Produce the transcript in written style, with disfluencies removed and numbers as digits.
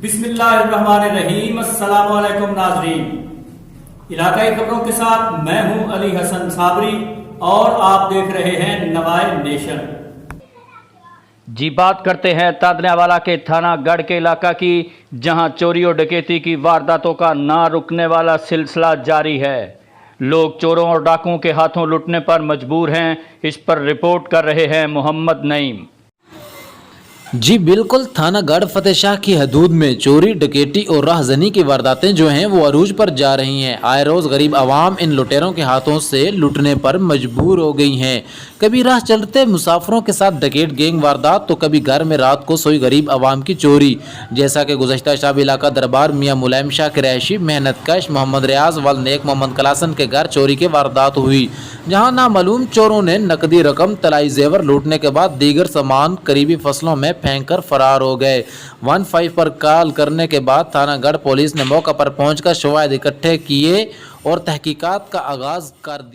بسم اللہ الرحمن الرحیم۔ السلام علیکم ناظرین، علاقائی خبروں کے ساتھ میں ہوں علی حسن صابری اور آپ دیکھ رہے ہیں نوائے نیشن۔ جی بات کرتے ہیں تانیاوالا کے تھانہ گڑھ کے علاقہ کی، جہاں چوری اور ڈکیتی کی وارداتوں کا نہ رکنے والا سلسلہ جاری ہے۔ لوگ چوروں اور ڈاکوؤں کے ہاتھوں لٹنے پر مجبور ہیں۔ اس پر رپورٹ کر رہے ہیں محمد نعیم۔ جی بالکل، تھانہ گڑھ فتح شاہ کی حدود میں چوری ڈکیتی اور راہ زنی کی وارداتیں جو ہیں وہ عروج پر جا رہی ہیں۔ آئے روز غریب عوام ان لٹیروں کے ہاتھوں سے لٹنے پر مجبور ہو گئی ہیں۔ کبھی راہ چلتے مسافروں کے ساتھ ڈکیت گینگ واردات تو کبھی گھر میں رات کو سوئی غریب عوام کی چوری، جیسا کہ گزشتہ شب علاقہ دربار میاں ملائم شاہ کے رہائشی محنت کش محمد ریاض والنیک محمد کلاسن کے گھر چوری کی واردات ہوئی، جہاں نامعلوم چوروں نے نقدی رقم طلائی زیور لوٹنے کے بعد دیگر سامان قریبی فصلوں میں پھینک کر فرار ہو گئے۔ 15 پر کال کرنے کے بعد تھانہ گڑھ پولیس نے موقع پر پہنچ کر شواہد اکٹھے کیے اور تحقیقات کا آغاز کر دیا۔